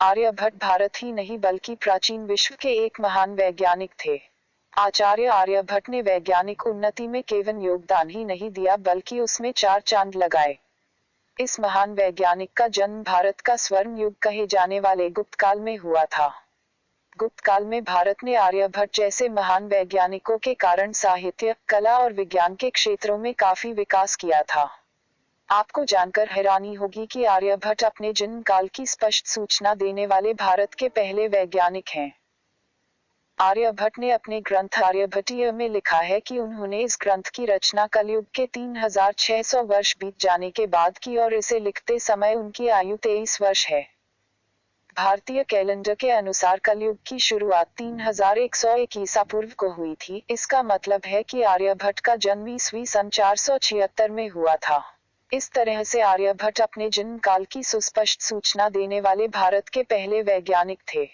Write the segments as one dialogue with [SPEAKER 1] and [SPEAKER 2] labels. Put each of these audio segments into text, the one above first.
[SPEAKER 1] आर्यभट्ट भारत ही नहीं बल्कि प्राचीन विश्व के एक महान वैज्ञानिक थे। आचार्य आर्यभट्ट ने वैज्ञानिक उन्नति में केवल योगदान ही नहीं दिया बल्कि उसमें 4 चांद लगाए। इस महान वैज्ञानिक का जन्म भारत का स्वर्ण युग कहे जाने वाले गुप्त काल में हुआ था। गुप्त काल में भारत ने आर्यभट्ट जैसे महान वैज्ञानिकों के कारण साहित्य, कला और विज्ञान के क्षेत्रों में काफी विकास किया था। आपको जानकर हैरानी होगी कि आर्यभट्ट अपने जन्म काल की स्पष्ट सूचना देने वाले भारत के पहले वैज्ञानिक हैं। आर्यभट्ट ने अपने ग्रंथ आर्यभट्टीय में लिखा है कि उन्होंने इस ग्रंथ की रचना कलयुग के 3600 वर्ष बीत जाने के बाद की और इसे लिखते समय उनकी आयु 23 वर्ष है। भारतीय कैलेंडर के अनुसार कलयुग की शुरुआत 3101 ईसा पूर्व को हुई थी। इसका मतलब है कि आर्यभट्ट का जन्म ईस्वी सन 476 में हुआ था। इस तरह से आर्यभट्ट अपने जन्म काल की सुस्पष्ट सूचना देने वाले भारत के पहले वैज्ञानिक थे।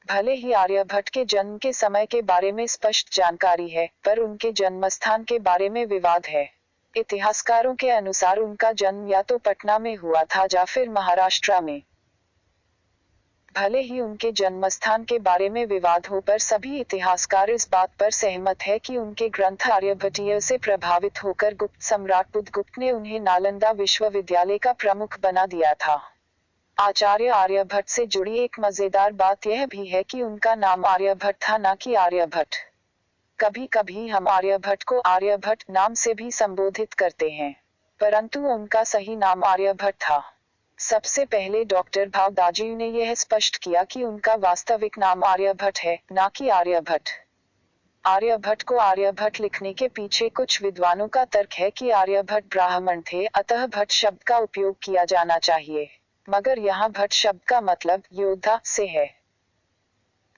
[SPEAKER 1] भले ही आर्यभट्ट के जन्म के समय के बारे में स्पष्ट जानकारी है, पर उनके जन्मस्थान के बारे में विवाद है। इतिहासकारों के अनुसार उनका जन्म या तो पटना में हुआ था या फिर महाराष्ट्र में। भले ही उनके जन्मस्थान के बारे में विवाद हो, पर सभी इतिहासकार इस बात पर सहमत है कि उनके ग्रंथ आर्यभट्टीय से प्रभावित होकर गुप्त सम्राट बुद्धगुप्त ने उन्हें नालंदा विश्वविद्यालय का प्रमुख बना दिया था। आचार्य आर्यभट्ट से जुड़ी एक मजेदार बात यह भी है कि उनका नाम आर्यभट्ट था, न कि आर्यभट्ट। कभी कभी हम आर्यभट्ट को आर्यभट्ट नाम से भी संबोधित करते हैं, परंतु उनका सही नाम आर्यभट्ट था। सबसे पहले डॉक्टर भावदाजी ने यह स्पष्ट किया कि उनका वास्तविक नाम आर्यभट्ट है, न कि आर्यभट्ट। आर्यभट्ट को आर्यभट्ट लिखने के पीछे कुछ विद्वानों का तर्क है कि आर्यभट्ट ब्राह्मण थे, अतः भट्ट शब्द का उपयोग किया जाना चाहिए, मगर यहाँ भट्ट शब्द का मतलब योद्धा से है।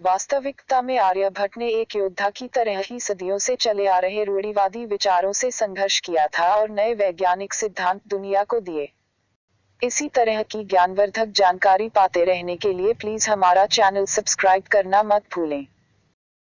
[SPEAKER 1] वास्तविकता में आर्यभट्ट ने एक योद्धा की तरह ही सदियों से चले आ रहे रूढ़िवादी विचारों से संघर्ष किया था और नए वैज्ञानिक सिद्धांत दुनिया को दिए। इसी तरह की ज्ञानवर्धक जानकारी पाते रहने के लिए प्लीज हमारा चैनल सब्सक्राइब करना मत भूलें।